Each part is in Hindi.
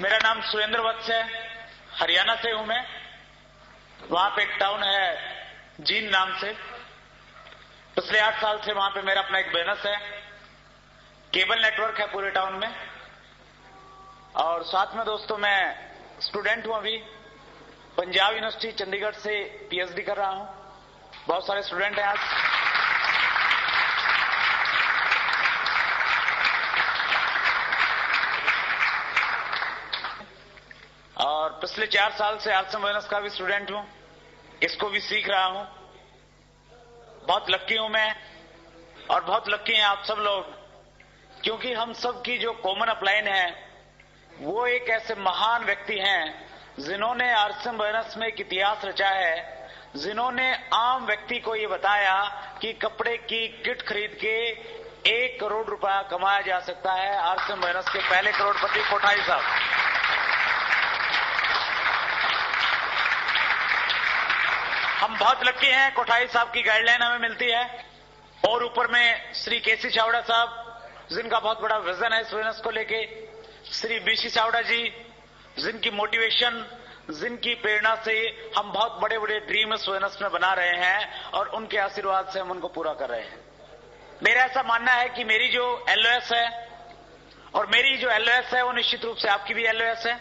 मेरा नाम सुरेंद्र वत्स है, हरियाणा से हूं मैं। वहां पे एक टाउन है जींद नाम से। पिछले 8 साल से वहां पे मेरा अपना एक बिजनेस है, केबल नेटवर्क है पूरे टाउन में। और साथ में दोस्तों मैं स्टूडेंट हूं, अभी पंजाब यूनिवर्सिटी चंडीगढ़ से पीएचडी कर रहा हूं। बहुत सारे स्टूडेंट हैं आज। और पिछले 4 साल से आर्ट्स एंड बिजनेस का भी स्टूडेंट हूं, इसको भी सीख रहा हूं। बहुत लक्की हूं मैं और बहुत लक्की हैं आप सब लोग, क्योंकि हम सब की जो कॉमन अपलाइन है वो एक ऐसे महान व्यक्ति हैं जिन्होंने आर्ट्स एंड बिजनेस में एक इतिहास रचा है, जिन्होंने आम व्यक्ति को ये बताया कि कपड़े की किट खरीद के 1 करोड़ रुपया कमाया जा सकता है। आर्ट्स एंड बिजनेस के पहले करोड़पति कोठारी साहब। हम बहुत लक्की हैं, कोठारी साहब की गाइडलाइन हमें मिलती है। और ऊपर में श्री केसी चावड़ा साहब, जिनका बहुत बड़ा विजन है इस बिजनेस को लेके, श्री बीसी चावड़ा जी, जिनकी मोटिवेशन, जिनकी प्रेरणा से हम बहुत बड़े बड़े ड्रीम इस बिजनेस में बना रहे हैं और उनके आशीर्वाद से हम उनको पूरा कर रहे हैं। मेरा ऐसा मानना है कि मेरी जो एलओएस है, और मेरी जो एलओएस है वो निश्चित रूप से आपकी भी एलओएस है।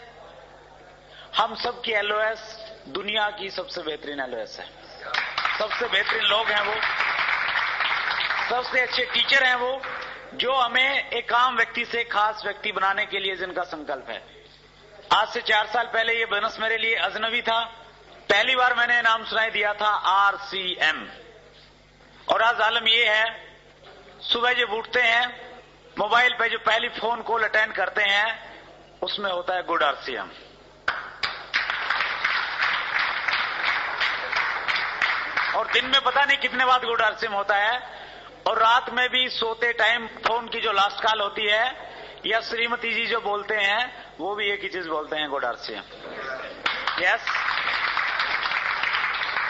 हम सब की एलओएस दुनिया की सबसे बेहतरीन एलओएस है। सबसे बेहतरीन लोग हैं वो, सबसे अच्छे टीचर हैं वो, जो हमें एक आम व्यक्ति से खास व्यक्ति बनाने के लिए जिनका संकल्प है। आज से 4 साल पहले ये बिजनेस मेरे लिए अजनबी था। पहली बार मैंने नाम सुनाई दिया था आरसीएम। और आज आलम ये है, सुबह जब उठते हैं मोबाइल पे जो पहली फोन कॉल अटेंड करते हैं उसमें होता है गुड आरसीएम। और दिन में पता नहीं कितने बार गुड आरसीएम होता है। और रात में भी सोते टाइम फोन की जो लास्ट कॉल होती है या श्रीमती जी जो बोलते हैं वो भी एक ही चीज बोलते हैं, गुड आरसीएम। यस,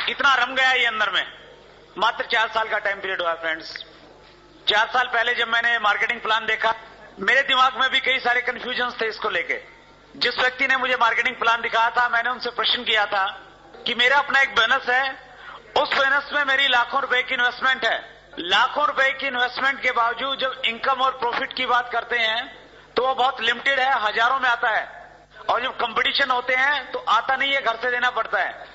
इतना रम गया ये अंदर में। मात्र 4 साल का टाइम पीरियड हुआ है फ्रेंड्स। 4 साल पहले जब मैंने मार्केटिंग प्लान देखा, मेरे दिमाग में भी कई सारे कंफ्यूजन थे इसको लेके। जिस व्यक्ति ने मुझे मार्केटिंग प्लान दिखाया था, मैंने उनसे प्रश्न किया था कि मेरा अपना एक बिजनेस है, उस बिजनेस में मेरी लाखों रुपए की इन्वेस्टमेंट है। लाखों रुपए की इन्वेस्टमेंट के बावजूद जब इनकम और प्रॉफिट की बात करते हैं तो वो बहुत लिमिटेड है, हजारों में आता है। और जब कंपटीशन होते हैं तो आता नहीं है, घर से देना पड़ता है।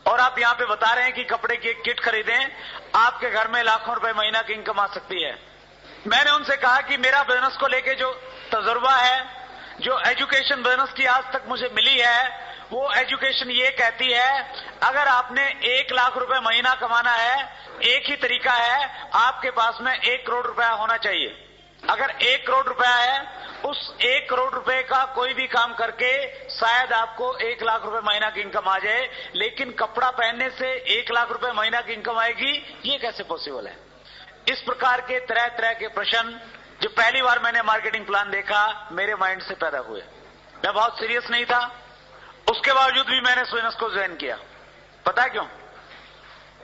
और आप यहां पे बता रहे हैं कि कपड़े की एक किट खरीदें, आपके घर में लाखों रुपए महीना की इनकम आ सकती है। मैंने उनसे कहा कि मेरा बिजनेस को लेके जो तजुर्बा है, जो एजुकेशन बिजनेस की आज तक मुझे मिली है, वो एजुकेशन ये कहती है अगर आपने 1 लाख रुपए महीना कमाना है, एक ही तरीका है, आपके पास में 1 करोड़ रुपया होना चाहिए। अगर 1 करोड़ रुपया है, उस 1 करोड़ रुपए का कोई भी काम करके शायद आपको 1 लाख रुपए महीना की इनकम आ जाए, लेकिन कपड़ा पहनने से 1 लाख रुपए महीना की इनकम आएगी, ये कैसे पॉसिबल है? इस प्रकार के तरह तरह के प्रश्न जो पहली बार मैंने मार्केटिंग प्लान देखा मेरे माइंड से पैदा हुए। मैं बहुत सीरियस नहीं था, उसके बावजूद भी मैंने इस बिजनेस को ज्वाइन किया। पता क्यों?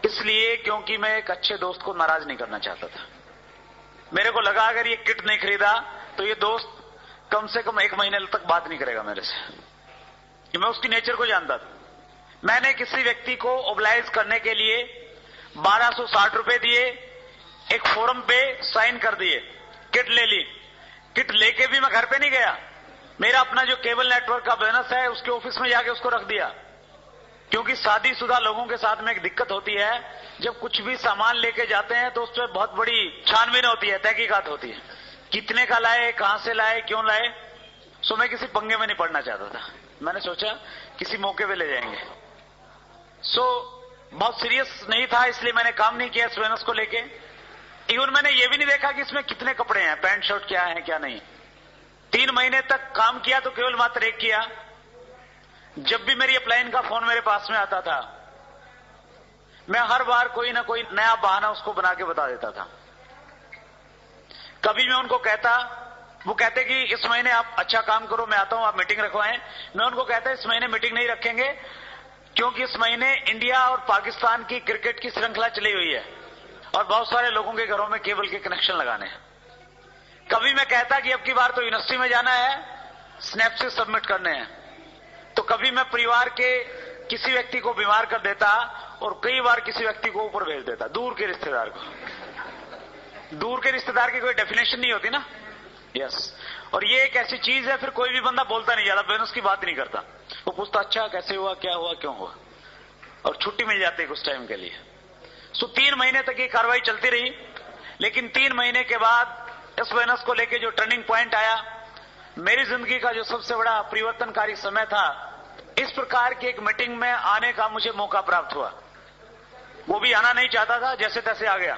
इसलिए क्योंकि मैं एक अच्छे दोस्त को नाराज नहीं करना चाहता था। मेरे को लगा अगर ये किट नहीं खरीदा तो ये दोस्त कम से कम 1 महीने तक बात नहीं करेगा मेरे से, कि मैं उसकी नेचर को जानता था। मैंने किसी व्यक्ति को ओबलाइज करने के लिए 1260 रुपए दिए, एक फोरम पे साइन कर दिए, किट ले ली। किट लेके भी मैं घर पे नहीं गया, मेरा अपना जो केबल नेटवर्क का बिजनेस है उसके ऑफिस में जाके उसको रख दिया। क्योंकि शादीशुदा लोगों के साथ में एक दिक्कत होती है, जब कुछ भी सामान लेके जाते हैं तो उस पर बहुत बड़ी छानबीन होती है, तहकीकात होती है, कितने का लाए, कहां से लाए, क्यों लाए। सो मैं किसी पंगे में नहीं पड़ना चाहता था। मैंने सोचा किसी मौके पे ले जाएंगे। सो बहुत सीरियस नहीं था, इसलिए मैंने काम नहीं किया इस बिजनेस को लेके। इवन मैंने ये भी नहीं देखा कि इसमें कितने कपड़े हैं, पैंट शर्ट क्या है क्या नहीं। 3 महीने तक काम किया तो केवल मात्र एक किया। जब भी मेरी अपलाइन का फोन मेरे पास में आता था, मैं हर बार कोई ना कोई नया बहाना उसको बना के बता देता था। कभी मैं उनको कहता, वो कहते कि इस महीने आप अच्छा काम करो, मैं आता हूं, आप मीटिंग रखवाएं। मैं उनको कहता इस महीने मीटिंग नहीं रखेंगे, क्योंकि इस महीने इंडिया और पाकिस्तान की क्रिकेट की श्रृंखला चली हुई है और बहुत सारे लोगों के घरों में केबल के कनेक्शन लगाने हैं। कभी मैं कहता कि अब की बार तो यूनिवर्सिटी में जाना है, स्नैपशिट सबमिट करने हैं, तो कभी मैं परिवार के किसी व्यक्ति को बीमार कर देता और कई बार किसी व्यक्ति को ऊपर भेज देता, दूर के रिश्तेदार को। दूर के रिश्तेदार की कोई डेफिनेशन नहीं होती ना। यस, और ये एक ऐसी चीज है, फिर कोई भी बंदा बोलता नहीं, ज्यादा बिजनेस की बात नहीं करता, वो पूछता अच्छा कैसे हुआ, क्या हुआ, क्यों हुआ, और छुट्टी मिल जाती है कुछ टाइम के लिए। सो 3 महीने तक ये कार्रवाई चलती रही, लेकिन 3 महीने के बाद इस बिजनेस को लेके जो टर्निंग पॉइंट आया, मेरी जिंदगी का जो सबसे बड़ा परिवर्तनकारी समय था, इस प्रकार की एक मीटिंग में आने का मुझे मौका प्राप्त हुआ। वो भी आना नहीं चाहता था, जैसे तैसे आ गया,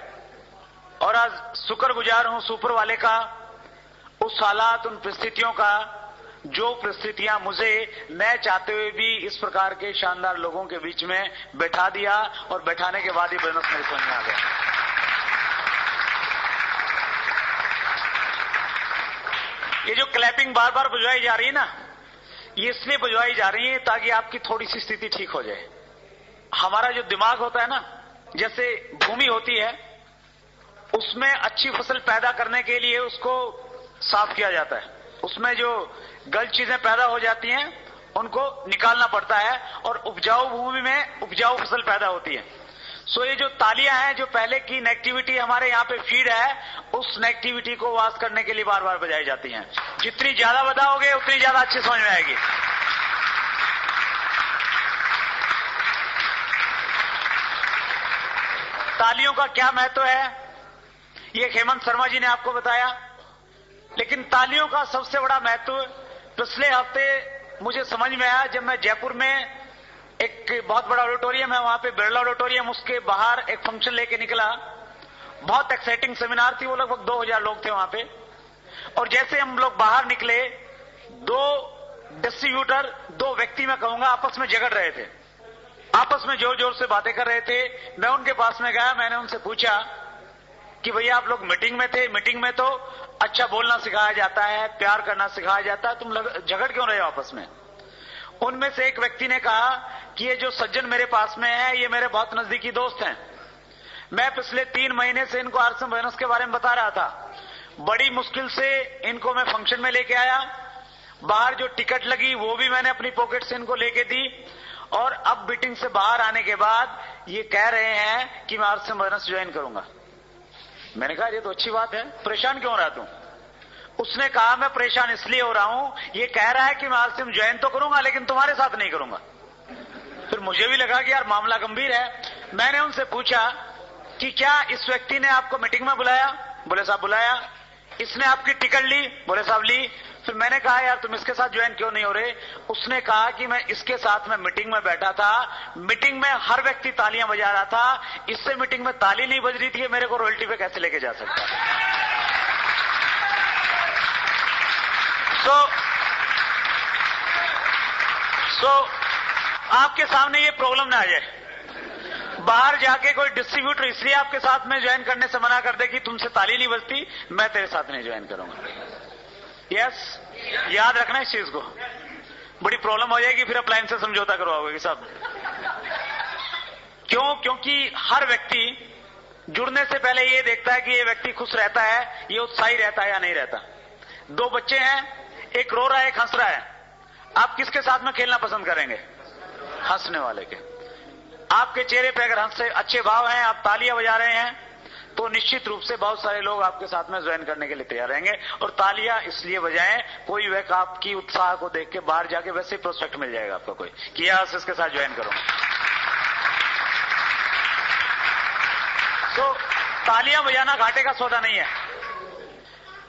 और आज शुक्रगुजार हूं सुपर वाले का, उस हालात, उन परिस्थितियों का, जो परिस्थितियां मुझे न चाहते हुए भी इस प्रकार के शानदार लोगों के बीच में बैठा दिया, और बैठाने के बाद ही बिजनेस मेरे समझ में आ गया। ये जो क्लैपिंग बार बार बुझवाई जा रही है ना, ये इसलिए बुझवाई जा रही है ताकि आपकी थोड़ी सी स्थिति ठीक हो जाए। हमारा जो दिमाग होता है ना, जैसे भूमि होती है, उसमें अच्छी फसल पैदा करने के लिए उसको साफ किया जाता है, उसमें जो गलत चीजें पैदा हो जाती हैं उनको निकालना पड़ता है, और उपजाऊ भूमि में उपजाऊ फसल पैदा होती है। सो ये जो तालियां हैं, जो पहले की नेगेटिविटी हमारे यहाँ पे फीड है, उस नेगेटिविटी को वास करने के लिए बार बार बजाई जाती हैं। जितनी ज्यादा बजाओगे उतनी ज्यादा अच्छी समझ में आएगी। तालियों का क्या महत्व है, ये हेमंत शर्मा जी ने आपको बताया, लेकिन तालियों का सबसे बड़ा महत्व पिछले हफ्ते मुझे समझ में आया, जब मैं जयपुर में एक बहुत बड़ा ऑडिटोरियम है, वहां पे बिरला ऑडिटोरियम, उसके बाहर एक फंक्शन लेके निकला। बहुत एक्साइटिंग सेमिनार थी, वो लगभग 2000 लोग थे वहां पे। और जैसे हम लोग बाहर निकले, 2 डिस्ट्रीब्यूटर, 2 व्यक्ति मैं कहूंगा, आपस में झगड़ रहे थे, आपस में जोर जोर से बातें कर रहे थे। मैं उनके पास में गया, मैंने उनसे पूछा कि भैया आप लोग मीटिंग में थे, मीटिंग में तो अच्छा बोलना सिखाया जाता है, प्यार करना सिखाया जाता है, तुम झगड़ क्यों रहे हो आपस में? उनमें से एक व्यक्ति ने कहा कि ये जो सज्जन मेरे पास में है, ये मेरे बहुत नजदीकी दोस्त हैं। मैं पिछले 3 महीने से इनको आरसीएम बिजनेस के बारे में बता रहा था। बड़ी मुश्किल से इनको मैं फंक्शन में लेके आया, बाहर जो टिकट लगी वो भी मैंने अपनी पॉकेट से इनको लेके दी, और अब मीटिंग से बाहर आने के बाद ये कह रहे हैं कि मैं आरसीएम बिजनेस ज्वाइन करूंगा। मैंने कहा ये तो अच्छी बात है, परेशान क्यों रहा तू? उसने कहा मैं परेशान इसलिए हो रहा हूं, ये कह रहा है कि मैं आरसीएम ज्वाइन तो करूंगा लेकिन तुम्हारे साथ नहीं करूंगा। फिर मुझे भी लगा कि यार मामला गंभीर है। मैंने उनसे पूछा कि क्या इस व्यक्ति ने आपको मीटिंग में बुलाया? बोले साहब बुलाया। इसने आपकी टिकट ली? बोले साहब ली। फिर मैंने कहा यार तुम इसके साथ ज्वाइन क्यों नहीं हो रहे? उसने कहा कि मैं इसके साथ में मीटिंग में बैठा था, मीटिंग में हर व्यक्ति तालियां बजा रहा था, इससे मीटिंग में ताली नहीं बज रही थी, मेरे को रॉयल्टी पे कैसे लेके जा सकता? सो आपके सामने ये प्रॉब्लम ना आ जाए। बाहर जाके कोई डिस्ट्रीब्यूटर इसलिए आपके साथ में ज्वाइन करने से मना कर दे कि तुमसे ताली नहीं बजती, मैं तेरे साथ नहीं ज्वाइन करूंगा। यस, याद रखना इस चीज को, बड़ी प्रॉब्लम हो जाएगी, फिर अप्लायंस से समझौता करवाओगे सब। क्यों? क्योंकि हर व्यक्ति जुड़ने से पहले ये देखता है कि ये व्यक्ति खुश रहता है, ये उत्साही रहता है या नहीं रहता। 2 बच्चे हैं, एक रो रहा है, एक हंस रहा है, आप किसके साथ में खेलना पसंद करेंगे? हंसने वाले के। आपके चेहरे पे अगर हंस अच्छे भाव हैं, आप तालियां बजा रहे हैं, तो निश्चित रूप से बहुत सारे लोग आपके साथ में ज्वाइन करने के लिए तैयार रहेंगे। और तालियां इसलिए बजाएं, कोई व्यक्ति आपकी उत्साह को देख के बाहर जाके वैसे ही प्रोस्पेक्ट मिल जाएगा आपको कोई कि यस इसके साथ ज्वाइन करो। तो तालियां बजाना घाटे का सौदा नहीं है।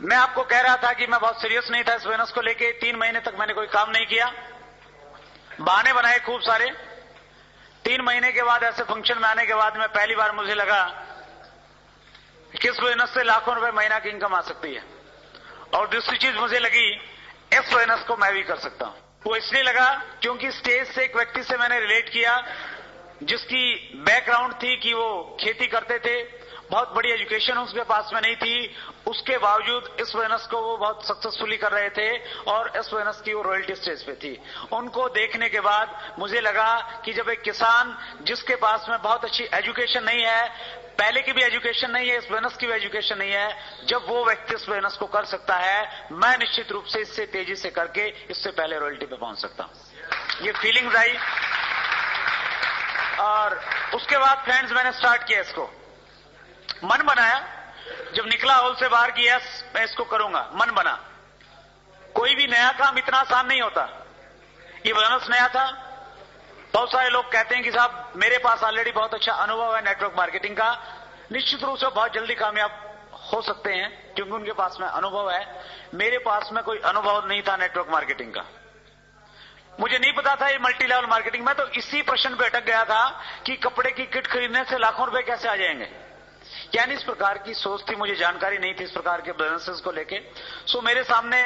मैं आपको कह रहा था कि मैं बहुत सीरियस नहीं था इस बिजनेस को लेके। 3 महीने तक मैंने कोई काम नहीं किया, बहाने बनाए खूब सारे। 3 महीने के बाद ऐसे फंक्शन में आने के बाद में पहली बार मुझे लगा किस बिजनेस से लाखों रुपए महीना की इनकम आ सकती है। और दूसरी चीज मुझे लगी, इस बिजनेस को मैं भी कर सकता हूं। वो इसलिए लगा क्योंकि स्टेज से एक व्यक्ति से मैंने रिलेट किया जिसकी बैकग्राउंड थी कि वो खेती करते थे बहुत बड़ी एजुकेशन उसके पास में नहीं थी, उसके बावजूद इस बिजनेस को वो बहुत सक्सेसफुली कर रहे थे और इस बिजनेस की वो रॉयल्टी स्टेज पे थी। उनको देखने के बाद मुझे लगा कि जब एक किसान जिसके पास में बहुत अच्छी एजुकेशन नहीं है, पहले की भी एजुकेशन नहीं है, इस बिजनेस की भी एजुकेशन नहीं है, जब वो व्यक्ति इस बिजनेस को कर सकता है, मैं निश्चित रूप से इससे तेजी से करके इससे पहले रॉयल्टी पे पहुंच सकता हूं। ये फीलिंग्स आई और उसके बाद फ्रेंड्स मैंने स्टार्ट किया, इसको मन बनाया। जब निकला हॉल से बाहर की यस मैं इसको करूंगा, मन बना। कोई भी नया काम इतना आसान नहीं होता, ये बिजनेस नया था। बहुत सारे लोग कहते हैं कि साहब मेरे पास ऑलरेडी बहुत अच्छा अनुभव है नेटवर्क मार्केटिंग का, निश्चित रूप से बहुत जल्दी कामयाब हो सकते हैं क्योंकि उनके पास में अनुभव है। मेरे पास में कोई अनुभव नहीं था नेटवर्क मार्केटिंग का, मुझे नहीं पता था ये मल्टी लेवल मार्केटिंग। मैं तो इसी प्रश्न पे अटक गया था कि कपड़े की किट खरीदने से लाखों रुपए कैसे आ जाएंगे, यानी इस प्रकार की सोच थी, मुझे जानकारी नहीं थी इस प्रकार के बिजनेसेस को लेके। सो मेरे सामने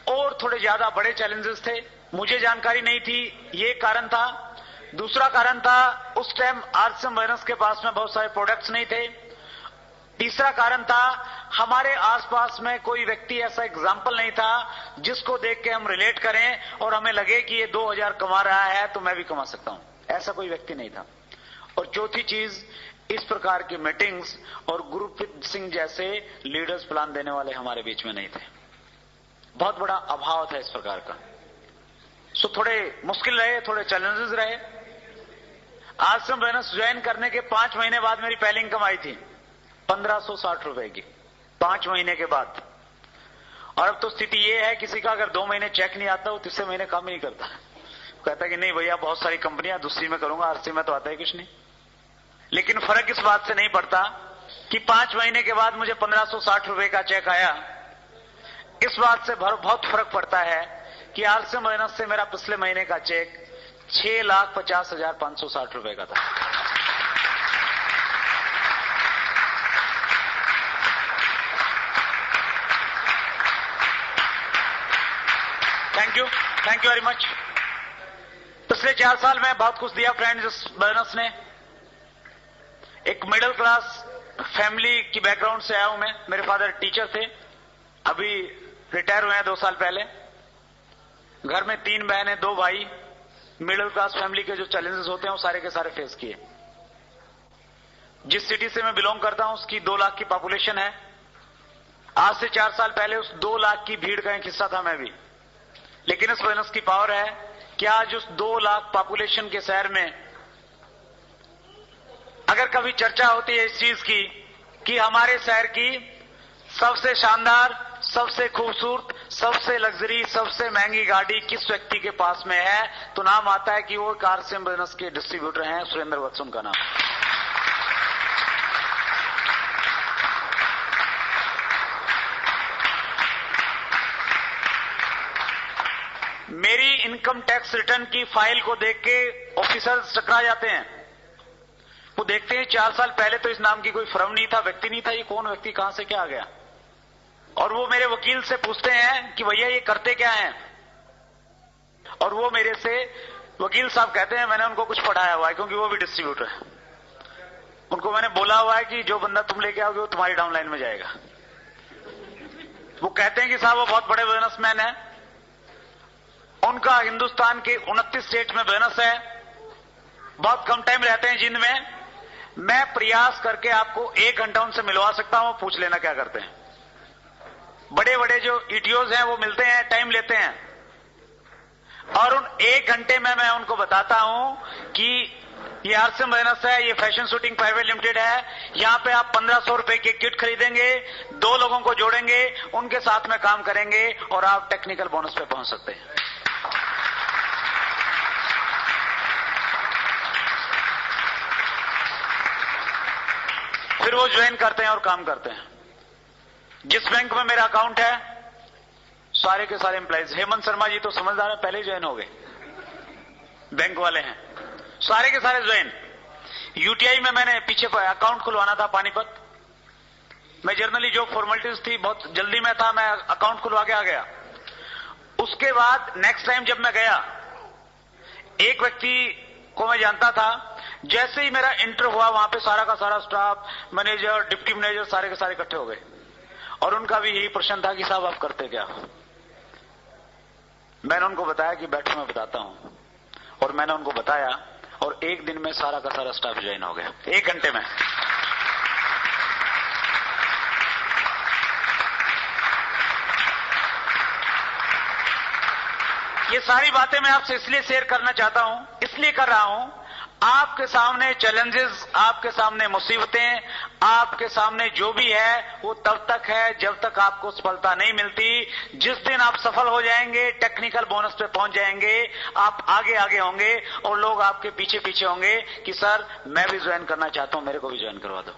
और थोड़े ज्यादा बड़े चैलेंजेस थे, मुझे जानकारी नहीं थी, ये कारण था। दूसरा कारण था उस टाइम आरसीएम बिजनेस के पास में बहुत सारे प्रोडक्ट्स नहीं थे। तीसरा कारण था हमारे आसपास में कोई व्यक्ति ऐसा एग्जाम्पल नहीं था जिसको देख के हम रिलेट करें और हमें लगे कि ये 2000 कमा रहा है तो मैं भी कमा सकता हूं, ऐसा कोई व्यक्ति नहीं था। और चौथी चीज, इस प्रकार की मीटिंग्स और गुरप्रीत सिंह जैसे लीडर्स प्लान देने वाले हमारे बीच में नहीं थे, बहुत बड़ा अभाव था इस प्रकार का। सो थोड़े मुश्किल रहे, थोड़े चैलेंजेस रहे। आश्रम बिजनेस ज्वाइन करने के 5 महीने बाद मेरी पहली इनकम आई थी 1560 रुपए की, 5 महीने के बाद। और अब तो स्थिति ये है, किसी का अगर 2 महीने चेक नहीं आता वो तीसरे महीने काम ही नहीं करता, कहता है कि नहीं भैया बहुत सारी कंपनियां, दूसरी में करूंगा, आरसी में तो आता है कुछ नहीं। लेकिन फर्क इस बात से नहीं पड़ता कि 5 महीने के बाद मुझे 1560 रुपए का चेक आया, इस बात से बहुत फर्क पड़ता है कि आरसीएम बिजनेस से मेरा पिछले महीने का चेक 6,50,560 रुपए का था। Thank you very much. पिछले 4 साल में बहुत कुछ दिया फ्रेंड्स इस बिजनेस ने। एक मिडिल क्लास फैमिली की बैकग्राउंड से आया हूं मैं, मेरे फादर टीचर थे, अभी रिटायर हुए हैं 2 साल पहले। घर में 3 बहनें 2 भाई, मिडिल क्लास फैमिली के जो चैलेंजेस होते हैं वो सारे के सारे फेस किए। जिस सिटी से मैं बिलोंग करता हूं उसकी 2 लाख की पॉपुलेशन है। आज से 4 साल पहले उस 2 लाख की भीड़ का एक हिस्सा था मैं भी। लेकिन इस बिजनेस की पावर है कि आज उस 2 लाख पॉपुलेशन के शहर में अगर कभी चर्चा होती है इस चीज की कि हमारे शहर की सबसे शानदार, सबसे खूबसूरत, सबसे लग्जरी, सबसे महंगी गाड़ी किस व्यक्ति के पास में है, तो नाम आता है कि वो आरसीएम बिजनेस के डिस्ट्रीब्यूटर हैं, सुरेंद्र वत्स उनका नाम। मेरी इनकम टैक्स रिटर्न की फाइल को देख के ऑफिसर्स टकरा जाते हैं। वो देखते हैं 4 साल पहले तो इस नाम की कोई फर्म नहीं था, व्यक्ति नहीं था, ये कौन व्यक्ति कहां से क्या आ गया। और वो मेरे वकील से पूछते हैं कि भैया ये करते क्या हैं, और वो मेरे से वकील साहब कहते हैं मैंने उनको कुछ पढ़ाया हुआ है क्योंकि वो भी डिस्ट्रीब्यूटर है। उनको मैंने बोला हुआ है कि जो बंदा तुम लेके आओगे वो तुम्हारी डाउनलाइन में जाएगा। वो कहते हैं कि साहब वो बहुत बड़े बिजनेसमैन है, उनका हिंदुस्तान के 29 स्टेट में बिजनेस है, बहुत कम टाइम रहते हैं जिनमें मैं प्रयास करके आपको 1 घंटा उनसे मिलवा सकता हूं, पूछ लेना क्या करते हैं। बड़े बड़े जो ईटीओज हैं वो मिलते हैं, टाइम लेते हैं, और उन 1 घंटे में मैं उनको बताता हूं कि ये आरसीएम बिजनेस है, ये फैशन शूटिंग प्राइवेट लिमिटेड है, यहां पे आप 1500 रुपए की किट खरीदेंगे, 2 लोगों को जोड़ेंगे, उनके साथ में काम करेंगे और आप टेक्निकल बोनस पे पहुंच सकते हैं। फिर वो ज्वाइन करते हैं और काम करते हैं। जिस बैंक में मेरा अकाउंट है सारे के सारे एम्प्लॉइज, हेमंत शर्मा जी तो समझदार है, पहले ही ज्वाइन हो गए, बैंक वाले हैं, सारे के सारे ज्वाइन। यूटीआई में मैंने पीछे अकाउंट खुलवाना था पानीपत, मैं जर्नली जो फॉर्मेलिटीज थी बहुत जल्दी में था, मैं अकाउंट खुलवा के आ गया। उसके बाद नेक्स्ट टाइम जब मैं गया, एक व्यक्ति को मैं जानता था जैसे ही मेरा इंटर हुआ, वहां पे सारा का सारा स्टाफ, मैनेजर, डिप्टी मैनेजर सारे के सारे इकट्ठे हो गए और उनका भी यही प्रश्न था कि साहब आप करते क्या हो। मैंने उनको बताया कि बैठो मैं बताता हूं, और मैंने उनको बताया और एक दिन में सारा का सारा स्टाफ ज्वाइन हो गया, 1 घंटे में। ये सारी बातें मैं आपसे इसलिए शेयर करना चाहता हूं, इसलिए कर रहा हूं, आपके सामने चैलेंजेस, आपके सामने मुसीबतें, आपके सामने जो भी है वो तब तक है जब तक आपको सफलता नहीं मिलती। जिस दिन आप सफल हो जाएंगे, टेक्निकल बोनस पे पहुंच जाएंगे, आप आगे आगे होंगे और लोग आपके पीछे पीछे होंगे कि सर मैं भी ज्वाइन करना चाहता हूं, मेरे को भी ज्वाइन करवा दो।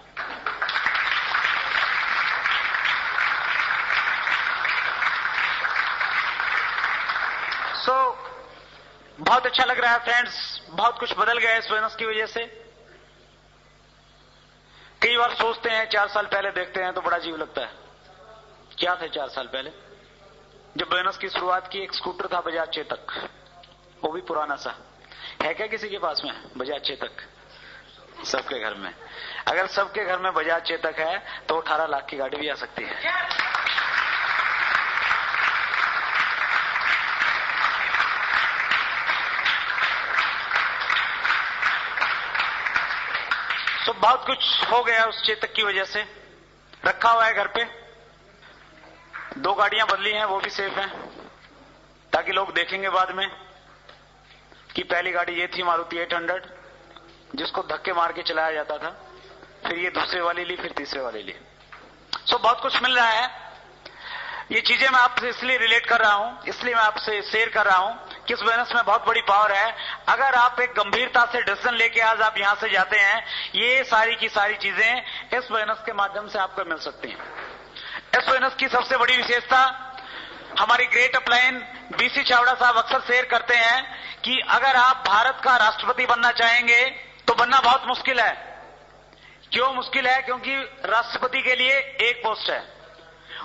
बहुत अच्छा लग रहा है फ्रेंड्स, बहुत कुछ बदल गया है इस बोनस की वजह से। कई बार सोचते हैं, 4 साल पहले देखते हैं तो बड़ा अजीब लगता है, क्या थे 4 साल पहले जब बोनस की शुरुआत की। एक स्कूटर था बजाज चेतक, वो भी पुराना सा है। क्या किसी के पास में बजाज चेतक? सबके घर में। अगर सबके घर में बजाज चेतक है तो 18 लाख की गाड़ी भी आ सकती है। तो बहुत कुछ हो गया उस चेतक की वजह से। रखा हुआ है घर पे, 2 गाड़ियां बदली हैं, वो भी सेफ हैं, ताकि लोग देखेंगे बाद में कि पहली गाड़ी ये थी मारुति 800 जिसको धक्के मार के चलाया जाता था, फिर ये दूसरे वाली ली, फिर तीसरे वाली ली। सो बहुत कुछ मिल रहा है। ये चीजें मैं आपसे इसलिए रिलेट कर रहा हूं, इसलिए मैं आपसे शेयर कर रहा हूं कि इस बोनस में बहुत बड़ी पावर है। अगर आप एक गंभीरता से डिसीजन लेके आज आप यहां से जाते हैं, ये सारी की सारी चीजें इस बोनस के माध्यम से आपको मिल सकती हैं। इस बोनस की सबसे बड़ी विशेषता, हमारी ग्रेट अपलाइन बीसी चावड़ा साहब अक्सर शेयर करते हैं कि अगर आप भारत का राष्ट्रपति बनना चाहेंगे तो बनना बहुत मुश्किल है। क्यों मुश्किल है? क्योंकि राष्ट्रपति के लिए एक पोस्ट है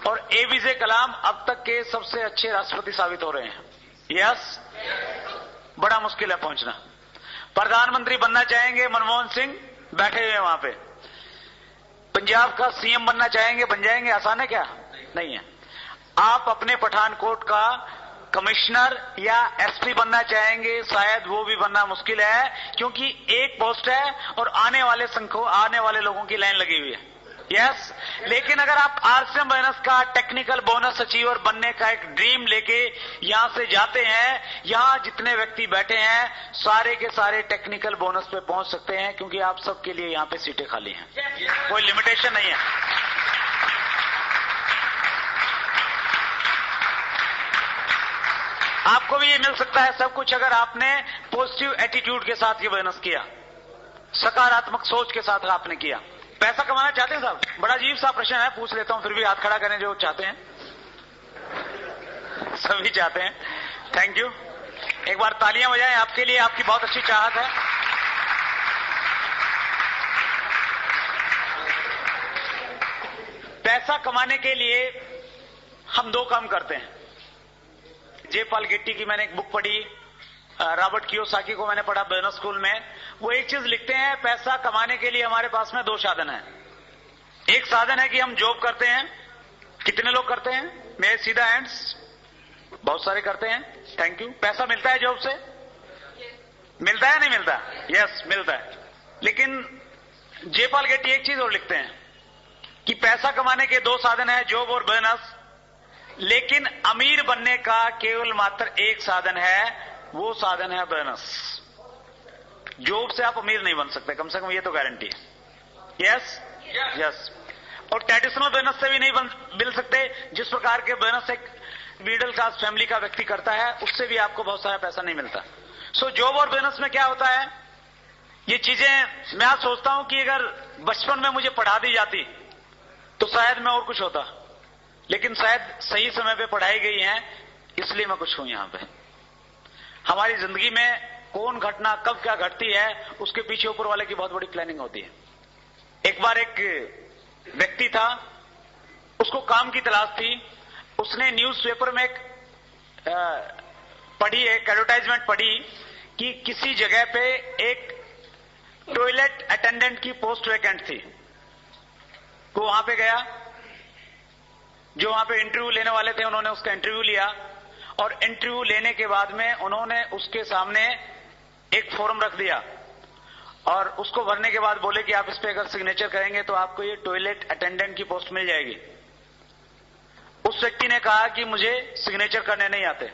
और एपीजे कलाम अब तक के सबसे अच्छे राष्ट्रपति साबित हो रहे हैं। यस, बड़ा मुश्किल है पहुंचना। प्रधानमंत्री बनना चाहेंगे, मनमोहन सिंह बैठे हुए हैं वहां पे। पंजाब का सीएम बनना चाहेंगे, बन जाएंगे? आसान है क्या? नहीं है। आप अपने पठानकोट का कमिश्नर या एसपी बनना चाहेंगे, शायद वो भी बनना मुश्किल है, क्योंकि एक पोस्ट है और आने वाले लोगों की लाइन लगी हुई है। यस, लेकिन अगर आप आरसीएम बोनस का टेक्निकल बोनस अचीवर बनने का एक ड्रीम लेके यहां से जाते हैं, यहां जितने व्यक्ति बैठे हैं सारे के सारे टेक्निकल बोनस पे पहुंच सकते हैं, क्योंकि आप सबके लिए यहां पे सीटें खाली हैं, कोई लिमिटेशन नहीं है। आपको भी ये मिल सकता है सब कुछ, अगर आपने पॉजिटिव एटीट्यूड के साथ ये बोनस किया, सकारात्मक सोच के साथ आपने किया। पैसा कमाना चाहते हैं साहब? बड़ा अजीब सा प्रश्न है, पूछ लेता हूं, फिर भी हाथ खड़ा करें जो चाहते हैं। सभी चाहते हैं, थैंक यू। एक बार तालियां बजाएं आपके लिए, आपकी बहुत अच्छी चाहत है। पैसा कमाने के लिए हम 2 काम करते हैं। जयपाल गेट्टी की मैंने एक बुक पढ़ी, रॉबर्ट कियोसाकी को मैंने पढ़ा बोनस स्कूल में। वो एक चीज लिखते हैं, पैसा कमाने के लिए हमारे पास में 2 साधन हैं। एक साधन है कि हम जॉब करते हैं। कितने लोग करते हैं? मेरे सीधा हैंड्स, बहुत सारे करते हैं, थैंक यू। पैसा मिलता है जॉब से? मिलता है नहीं मिलता? यस, मिलता है। लेकिन जयपाल गेट्टी एक चीज और लिखते हैं कि पैसा कमाने के 2 साधन है, जॉब और बोनस, लेकिन अमीर बनने का केवल मात्र एक साधन है, वो साधन है बोनस। जॉब से आप अमीर नहीं बन सकते, कम से कम ये तो गारंटी है। Yes yes. और ट्रेडिशनल बोनस से भी नहीं मिल सकते। जिस प्रकार के बोनस एक मिडिल क्लास फैमिली का व्यक्ति करता है, उससे भी आपको बहुत सारा पैसा नहीं मिलता। सो जॉब और बोनस में क्या होता है, ये चीजें मैं आज सोचता हूं कि अगर बचपन में मुझे पढ़ा दी जाती तो शायद मैं और कुछ होता, लेकिन शायद सही समय पे पढ़ाई गई है, इसलिए मैं कुछ हूं यहां पे। हमारी जिंदगी में कौन घटना कब क्या घटती है, उसके पीछे ऊपर वाले की बहुत बड़ी प्लानिंग होती है। एक बार एक व्यक्ति था, उसको काम की तलाश थी। उसने न्यूज़पेपर में एक एडवर्टाइजमेंट पढ़ी कि किसी जगह पे एक टॉयलेट अटेंडेंट की पोस्ट वैकेंट थी। वो वहां पे गया, जो वहां पे इंटरव्यू लेने वाले थे उन्होंने उसका इंटरव्यू लिया, और इंटरव्यू लेने के बाद में उन्होंने उसके सामने एक फॉर्म रख दिया और उसको भरने के बाद बोले कि आप इस पे अगर सिग्नेचर करेंगे तो आपको ये टॉयलेट अटेंडेंट की पोस्ट मिल जाएगी। उस व्यक्ति ने कहा कि मुझे सिग्नेचर करने नहीं आते।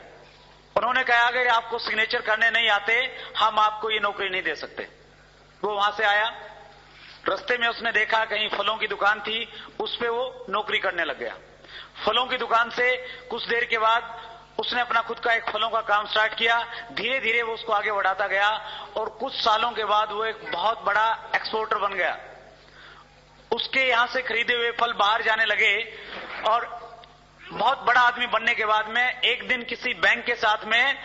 उन्होंने कहा अगर आपको सिग्नेचर करने नहीं आते हम आपको ये नौकरी नहीं दे सकते। वो वहां से आया, रास्ते में उसने देखा कहीं फलों की दुकान थी, उस पे वो नौकरी करने लग गया। फलों की दुकान से कुछ देर के बाद उसने अपना खुद का एक फलों का काम स्टार्ट किया। धीरे धीरे वो उसको आगे बढ़ाता गया और कुछ सालों के बाद वो एक बहुत बड़ा एक्सपोर्टर बन गया। उसके यहां से खरीदे हुए फल बाहर जाने लगे और बहुत बड़ा आदमी बनने के बाद में एक दिन किसी बैंक के साथ में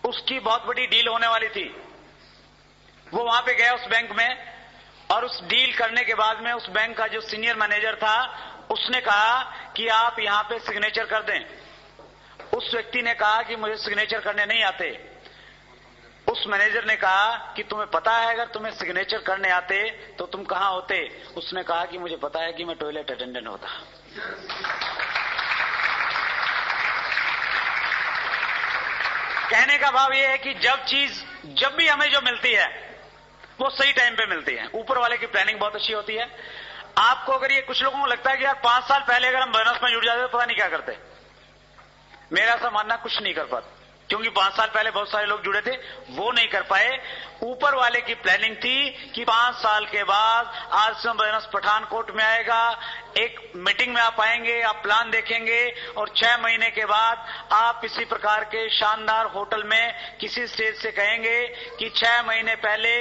उसकी बहुत बड़ी डील होने वाली थी। वो वहां पे गया उस बैंक में, और उस डील करने के बाद में उस बैंक का जो सीनियर मैनेजर था उसने कहा कि आप यहां पे सिग्नेचर कर दें। उस व्यक्ति ने कहा कि मुझे सिग्नेचर करने नहीं आते। उस मैनेजर ने कहा कि तुम्हें पता है अगर तुम्हें सिग्नेचर करने आते तो तुम कहां होते? उसने कहा कि मुझे पता है कि मैं टॉयलेट अटेंडेंट होता। कहने का भाव यह है कि जब भी हमें जो मिलती है वो सही टाइम पे मिलती है। ऊपर वाले की प्लानिंग बहुत अच्छी होती है। आपको अगर ये कुछ लोगों को लगता है कि यार 5 साल पहले अगर हम बोनस में जुड़ जाते तो पता नहीं क्या करते, मेरा ऐसा मानना कुछ नहीं कर पाते, क्योंकि 5 साल पहले बहुत सारे लोग जुड़े थे, वो नहीं कर पाए। ऊपर वाले की प्लानिंग थी कि 5 साल के बाद आरसीएम बोनस पठानकोट में आएगा, एक मीटिंग में आप आएंगे, आप प्लान देखेंगे और 6 महीने के बाद आप इसी प्रकार के शानदार होटल में किसी स्टेज से कहेंगे कि 6 महीने पहले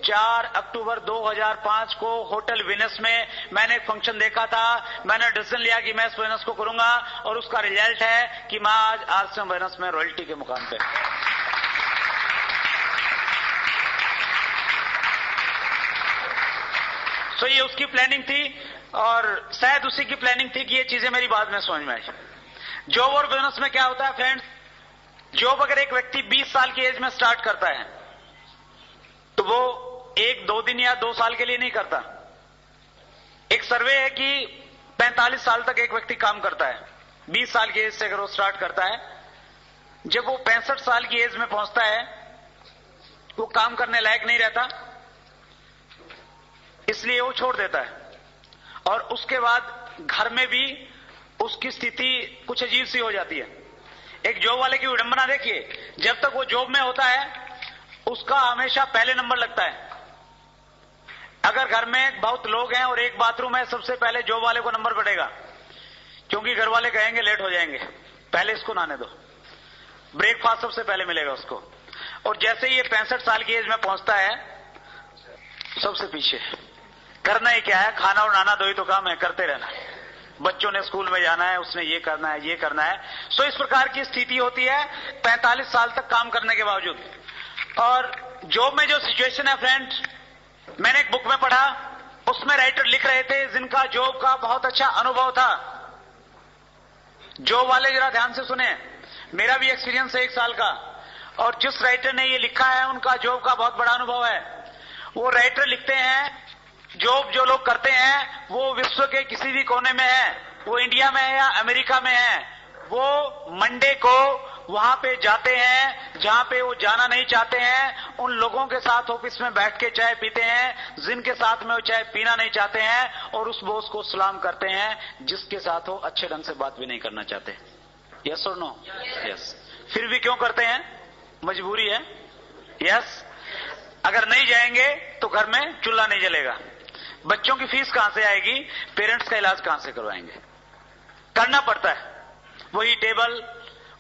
4 अक्टूबर 2005 को होटल विनस में मैंने एक फंक्शन देखा था, मैंने डिसीजन लिया कि मैं इस बोनस को करूंगा और उसका रिजल्ट है कि मैं आज आरसीएम बोनस में रॉयल्टी के मुकाम पे। तो ये उसकी प्लानिंग थी और शायद उसी की प्लानिंग थी कि ये चीजें मेरी बाद में समझ में आई। जॉब और बिजनेस में क्या होता है फ्रेंड्स, जॉब अगर एक व्यक्ति 20 साल की एज में स्टार्ट करता है तो वो 1-2 दिन या 2 साल के लिए नहीं करता। एक सर्वे है कि 45 साल तक एक व्यक्ति काम करता है। 20 साल की एज से अगर वो स्टार्ट करता है, जब वो 65 साल की एज में पहुंचता है वो काम करने लायक नहीं रहता, इसलिए वो छोड़ देता है। और उसके बाद घर में भी उसकी स्थिति कुछ अजीब सी हो जाती है। एक जॉब वाले की विडंबना देखिए, जब तक वो जॉब में होता है उसका हमेशा पहले नंबर लगता है। अगर घर में बहुत लोग हैं और एक बाथरूम है, सबसे पहले जॉब वाले को नंबर पड़ेगा, क्योंकि घर वाले कहेंगे लेट हो जाएंगे, पहले इसको नहाने दो। ब्रेकफास्ट सबसे पहले मिलेगा उसको। और जैसे ही ये 65 साल की एज में पहुंचता है सबसे पीछे। करना ही क्या है, खाना और नहाना 2 ही तो काम है, करते रहना। बच्चों ने स्कूल में जाना है, उसने ये करना है, ये करना है। सो इस प्रकार की स्थिति होती है 45 साल तक काम करने के बावजूद। और जॉब में जो सिचुएशन है फ्रेंड्स, मैंने एक बुक में पढ़ा, उसमें राइटर लिख रहे थे जिनका जॉब का बहुत अच्छा अनुभव था। जॉब वाले जरा ध्यान से सुने, मेरा भी एक्सपीरियंस है 1 साल का, और जिस राइटर ने ये लिखा है उनका जॉब का बहुत बड़ा अनुभव है। वो राइटर लिखते हैं जॉब जो लोग करते हैं वो विश्व के किसी भी कोने में है, वो इंडिया में है या अमेरिका में है, वो मंडे को वहां पे जाते हैं जहां पे वो जाना नहीं चाहते हैं। उन लोगों के साथ ऑफिस में बैठ के चाय पीते हैं जिनके साथ में वो चाय पीना नहीं चाहते हैं, और उस बॉस को सलाम करते हैं जिसके साथ वो अच्छे ढंग से बात भी नहीं करना चाहते। यस और नो? यस। फिर भी क्यों करते हैं? मजबूरी है। यस। अगर नहीं जाएंगे तो घर में चूल्हा नहीं जलेगा, बच्चों की फीस कहां से आएगी, पेरेंट्स का इलाज कहां से करवाएंगे। करना पड़ता है, वही टेबल,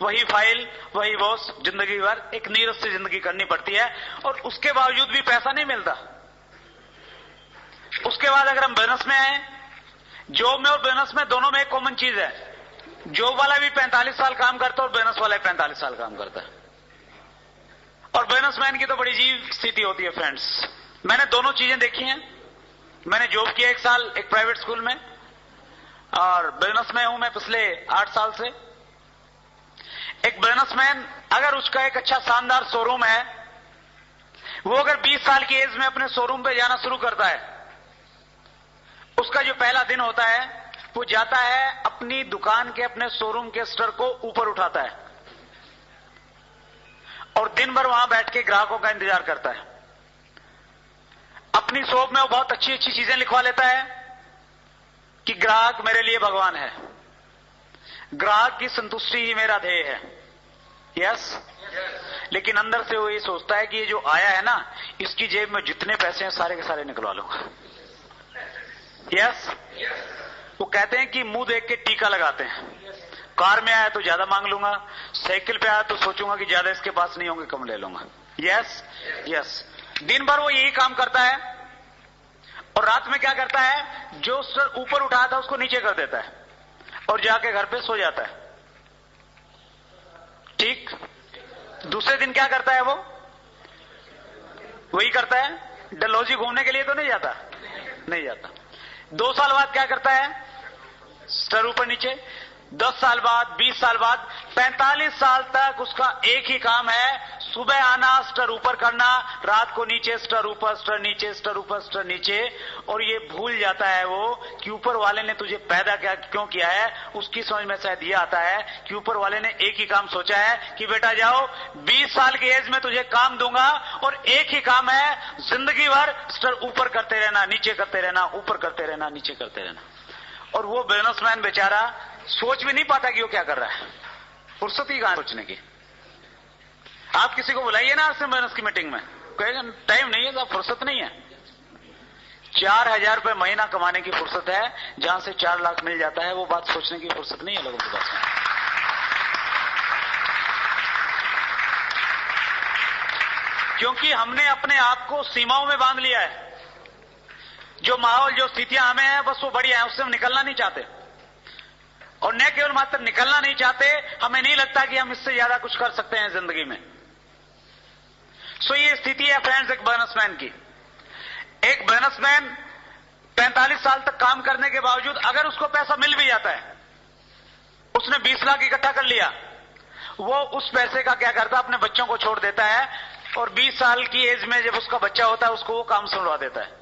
वही फाइल, वही बॉस, जिंदगी भर एक नीरस से जिंदगी करनी पड़ती है, और उसके बावजूद भी पैसा नहीं मिलता। उसके बाद अगर हम बिजनेस में आए, जॉब में और बिजनेस में दोनों में एक कॉमन चीज है, जॉब वाला भी 45 साल काम करता है और बिजनेस वाला 45 साल काम करता है। और बिजनेसमैन की तो बड़ी अजीब स्थिति होती है फ्रेंड्स। मैंने दोनों चीजें देखी हैं। मैंने जॉब किया 1 साल एक प्राइवेट स्कूल में, और बिजनेस में हूं मैं पिछले 8 साल से। एक बिजनेसमैन अगर उसका एक अच्छा शानदार शोरूम है, वो अगर 20 साल की एज में अपने शोरूम पे जाना शुरू करता है, उसका जो पहला दिन होता है वो जाता है अपनी दुकान के, अपने शोरूम के स्टर को ऊपर उठाता है और दिन भर वहां बैठ के ग्राहकों का इंतजार करता है। अपनी शॉप में वो बहुत अच्छी अच्छी चीजें लिखवा लेता है कि ग्राहक मेरे लिए भगवान है, ग्राहक की संतुष्टि ही मेरा ध्येय है। यस, लेकिन अंदर से वो ये सोचता है कि ये जो आया है ना, इसकी जेब में जितने पैसे हैं सारे के सारे निकलवा लूंगा। यस, वो कहते हैं कि मुंह देख के टीका लगाते हैं। कार में आया तो ज्यादा मांग लूंगा, साइकिल पे आया तो सोचूंगा कि ज्यादा इसके पास नहीं होंगे, कम ले लूंगा। यस यस, दिन भर वो यही काम करता है और रात में क्या करता है, जो सर ऊपर उठाया था उसको नीचे कर देता है और जाके घर पे सो जाता है। ठीक, दूसरे दिन क्या करता है, वो वही करता है। डलहौजी घूमने के लिए तो नहीं जाता, नहीं जाता। 2 साल बाद क्या करता है, स्टर ऊपर नीचे। 10 साल बाद, 20 साल बाद, 45 साल तक उसका एक ही काम है, सुबह आना, स्टर ऊपर करना, रात को नीचे, स्टर ऊपर, स्टर नीचे, स्टर ऊपर, स्टर नीचे। और ये भूल जाता है वो कि ऊपर वाले ने तुझे पैदा क्यों किया है। उसकी समझ में शायद ये आता है कि ऊपर वाले ने एक ही काम सोचा है कि बेटा जाओ, 20 साल की एज में तुझे काम दूंगा और एक ही काम है, जिंदगी भर स्टर ऊपर करते रहना, नीचे करते रहना, ऊपर करते रहना, नीचे करते रहना। और वो बिजनेसमैन बेचारा सोच भी नहीं पाता कि वो क्या कर रहा है, फुर्सत ही कहां सोचने की। आप किसी को बुलाइए ना आरसीएम बिजनेस की मीटिंग में, कहेगा टाइम नहीं है, तो फुर्सत नहीं है। 4000 रुपए महीना कमाने की फुर्सत है, जहां से 4 लाख मिल जाता है, वो बात सोचने की फुर्सत नहीं है लोगों के पास। क्योंकि हमने अपने आप को सीमाओं में बांध लिया है। जो माहौल, जो स्थितियां हमें है, बस वो बढ़िया है, उससे हम निकलना नहीं चाहते। और न केवल मात्र निकलना नहीं चाहते, हमें नहीं लगता कि हम इससे ज्यादा कुछ कर सकते हैं जिंदगी में। सो ये स्थिति है फ्रेंड्स एक बिजनेसमैन की। एक बिजनेसमैन 45 साल तक काम करने के बावजूद अगर उसको पैसा मिल भी जाता है, उसने 20 लाख इकट्ठा कर लिया, वो उस पैसे का क्या करता है, अपने बच्चों को छोड़ देता है और 20 साल की एज में जब उसका बच्चा होता है उसको वो काम सुनवा देता है।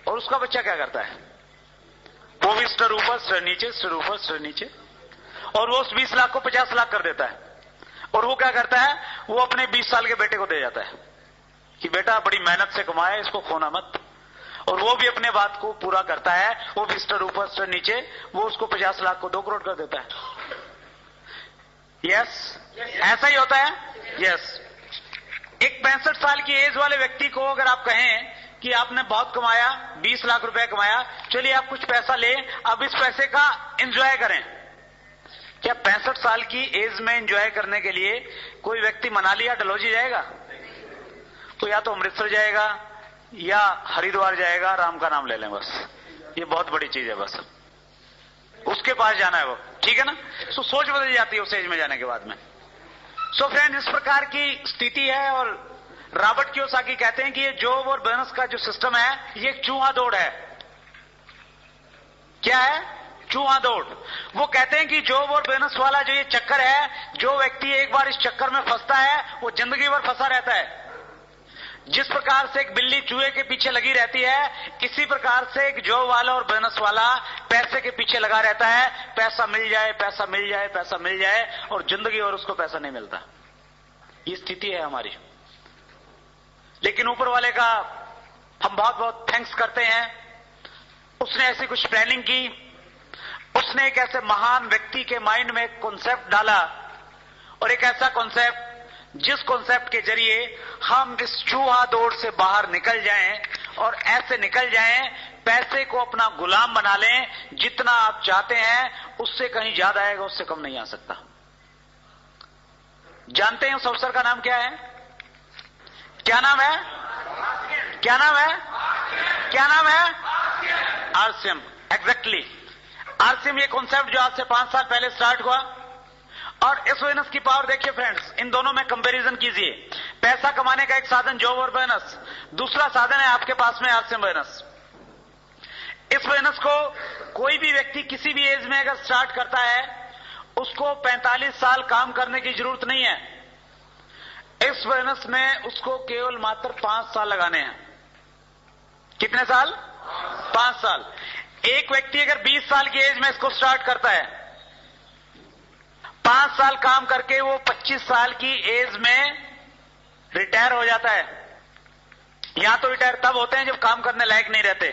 और उसका बच्चा क्या करता है, वो भी स्टर ऊपर, स्टर नीचे, स्टर ऊपर, स्टर नीचे। और वो उस 20 लाख को 50 लाख कर देता है। और वो क्या करता है, वो अपने 20 साल के बेटे को दे जाता है कि बेटा बड़ी मेहनत से कमाया, इसको खोना मत। और वो भी अपने बात को पूरा करता है, वो भी स्टर ऊपर, स्टर नीचे, वो उसको 50 लाख को 2 करोड़ कर देता है। यस, ऐसा ही होता है। यस, एक 65 साल की एज वाले व्यक्ति को अगर आप कहें कि आपने बहुत कमाया, 20 लाख रुपए कमाया, चलिए आप कुछ पैसा ले, अब इस पैसे का एंजॉय करें। क्या 65 साल की एज में एंजॉय करने के लिए कोई व्यक्ति मनाली या डलहौजी जाएगा? तो या तो अमृतसर जाएगा या हरिद्वार जाएगा, राम का नाम ले लें बस, ये बहुत बड़ी चीज है, बस उसके पास जाना है वो, ठीक है ना। सो सोच बदल जाती है उस एज में जाने के बाद में। सो फ्रेंड, इस प्रकार की स्थिति है। और रॉबर्ट कियोसाकी कहते हैं कि ये जॉब और बिजनेस का जो सिस्टम है, ये एक चूहा दौड़ है। क्या है? चूहा दौड़। वो कहते हैं कि जॉब और बिजनेस वाला जो ये चक्कर है, जो व्यक्ति एक बार इस चक्कर में फंसता है वो जिंदगी भर फंसा रहता है। जिस प्रकार से एक बिल्ली चूहे के पीछे लगी रहती है, इसी प्रकार से एक जॉब वाला और बिजनेस वाला पैसे के पीछे लगा रहता है। पैसा मिल जाए, पैसा मिल जाए, पैसा मिल जाए, और जिंदगी और उसको पैसा नहीं मिलता। ये स्थिति है हमारी। लेकिन ऊपर वाले का हम बहुत बहुत थैंक्स करते हैं, उसने ऐसी कुछ प्लानिंग की, उसने एक ऐसे महान व्यक्ति के माइंड में एक कॉन्सेप्ट डाला, और एक ऐसा कॉन्सेप्ट जिस कॉन्सेप्ट के जरिए हम इस चूहा दौड़ से बाहर निकल जाएं, और ऐसे निकल जाएं, पैसे को अपना गुलाम बना लें। जितना आप चाहते हैं उससे कहीं ज्यादा आएगा, उससे कम नहीं आ सकता। जानते हैं उस अवसर का नाम क्या है? क्या नाम है? क्या नाम है? क्या नाम है? आरसीएम। एग्जैक्टली, आरसीएम ये कॉन्सेप्ट जो आज से 5 साल पहले स्टार्ट हुआ। और इस बिजनेस की पावर देखिए फ्रेंड्स, इन दोनों में कंपैरिजन कीजिए। पैसा कमाने का एक साधन जॉब और बिजनेस, दूसरा साधन है आपके पास में आरसीएम बिजनेस। इस बिजनेस को कोई भी व्यक्ति किसी भी एज में अगर स्टार्ट करता है, उसको 45 साल काम करने की जरूरत नहीं है। इस इस बिजनेस में उसको केवल मात्र 5 साल लगाने हैं। कितने साल? 5 साल। एक व्यक्ति अगर 20 साल की एज में इसको स्टार्ट करता है, 5 साल काम करके वो 25 साल की एज में रिटायर हो जाता है। यहां तो रिटायर तब होते हैं जब काम करने लायक नहीं रहते,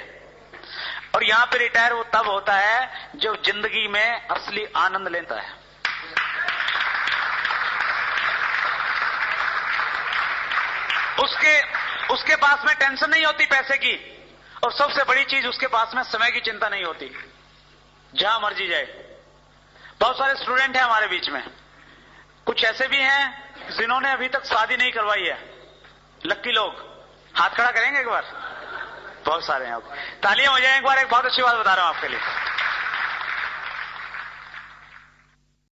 और यहां पे रिटायर वो तब होता है जब जिंदगी में असली आनंद लेता है। उसके पास में टेंशन नहीं होती पैसे की, और सबसे बड़ी चीज उसके पास में समय की चिंता नहीं होती, जहां मर्जी जाए। बहुत सारे स्टूडेंट हैं हमारे बीच में, कुछ ऐसे भी हैं जिन्होंने अभी तक शादी नहीं करवाई है। लक्की लोग हाथ खड़ा करेंगे एक बार? बहुत सारे हैं। तालियां हो जाए एक बार। एक बहुत अच्छी बात बता रहा हूं आपके लिए।